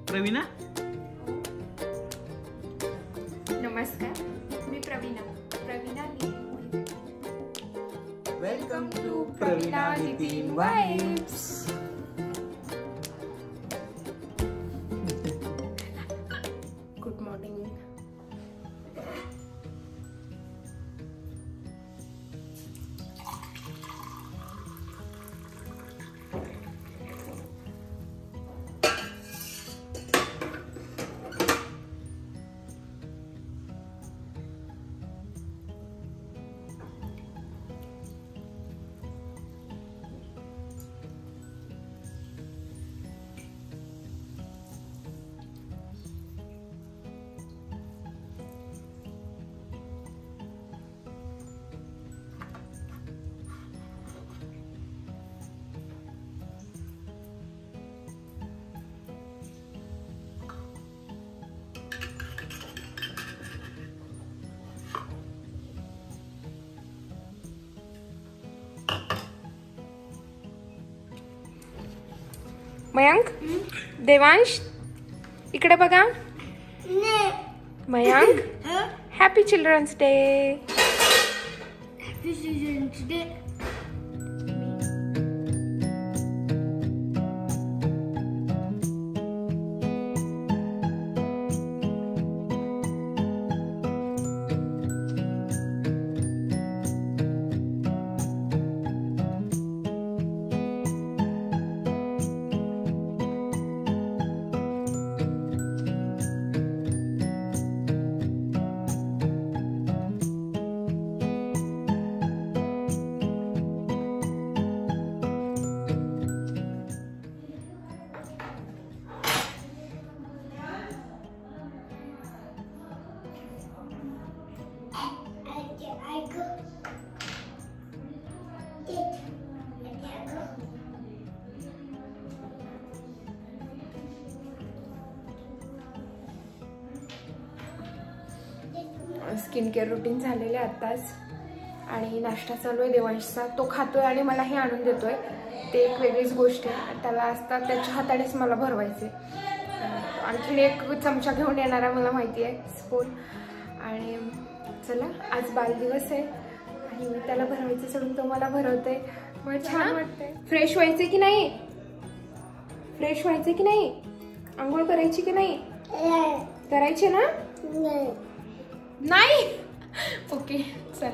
प्रवीणा. नमस्कार, मी Praveena. Welcome to Praveena Nitin vibes. Good morning. Mayank, Devansh, इकडे बघा. Mayank, happy children's day. Happy children's day. Skin care routine झालेले आत्ताच आणि नाश्ता चालू आहे देवांशचा. तो खातोय आणि मला हे आणून देतोय. ते एक वेगळीच गोष्ट आहे. त्याला असतात त्याच्या हातानेच मला भरवायचे. आणखीन एक चमचा घेऊन येणारा मला माहिती आहे स्पून. आणि चला, आज बालदिवस आहे आणि मी त्याला भरवायचं सोडून तो मला भरवते. मला छान वाटतंय. फ्रेश व्हायचे की नाही? फ्रेश व्हायचे की नाही? आंघोळ करायची की नाही? करायचे ना? नाही. ओके, चला.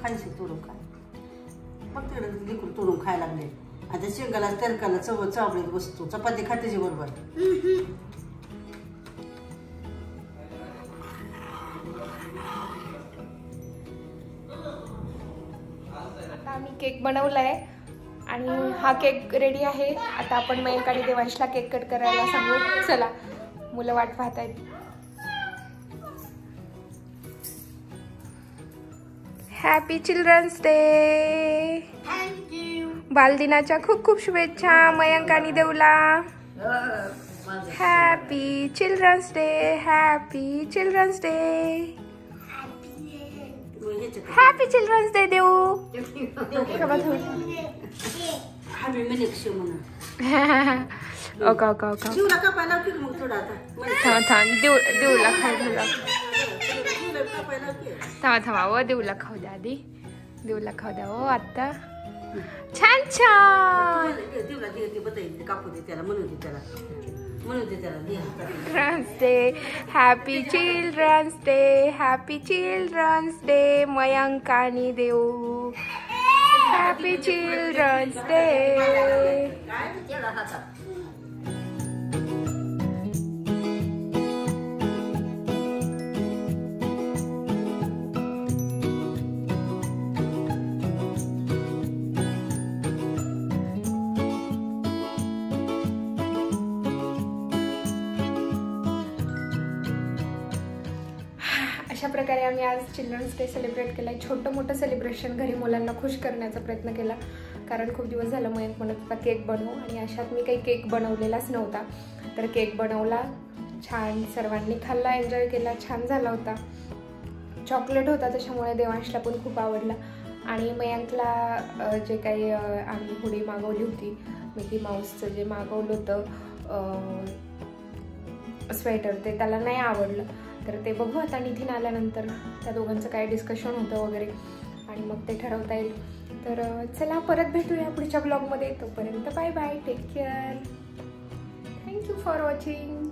खायचे तोडून खा. मग तिकडे लिकूड तोडून खायला लागले. आता शेंगाला तरकाला चावडीत बसतो. चपाती खात्याची बरोबर. आता आम्ही केक बनवलाय आणि हा केक रेडी आहे. आता आपण मयंक आणि देवांशला केक कट करायला सांगू. चला, मुलं वाट पाहतायत. Happy children's day. बालदिनाच्या खूप खूप शुभेच्छा मयंक आणि देवला. Happy children's day. Happy children's day. Happy children's day देऊ. ओका ओका ओका. देऊला खायला. थांबा व देऊला खाऊ द्या आधी. देऊला खाऊ द्या हो आत्ता. छान छान. Children's day. Happy children's day. Happy children's day. Mayank आणि देऊ. Happy children's day. अशा प्रकारे आम्ही आज चिल्ड्रन्स डे सेलिब्रेट केला. छोटं मोठं सेलिब्रेशन घरी मुलांना खुश करण्याचा प्रयत्न केला, कारण खूप दिवस झालं मयंक म्हणत होता केक बनवू, आणि अशात मी काही केक बनवलेलाच नव्हता. तर केक बनवला, छान सर्वांनी खाल्ला, एन्जॉय केला, छान झाला होता. चॉकलेट होता त्याच्यामुळे देवांशला पण खूप आवडला. आणि मयंकला जे काही आम्ही हुडी मागवली होती, मिकी माऊसचं जे मागवलं होतं स्वेटर, ते त्याला नाही आवडलं. तर ते बघू आता नितीन आल्यानंतर त्या दोघांचं काय डिस्कशन होतं वगैरे, आणि मग ते ठरवता येईल. तर चला परत भेटूया पुढच्या ब्लॉगमध्ये. तोपर्यंत bye bye, take care, thank you for watching.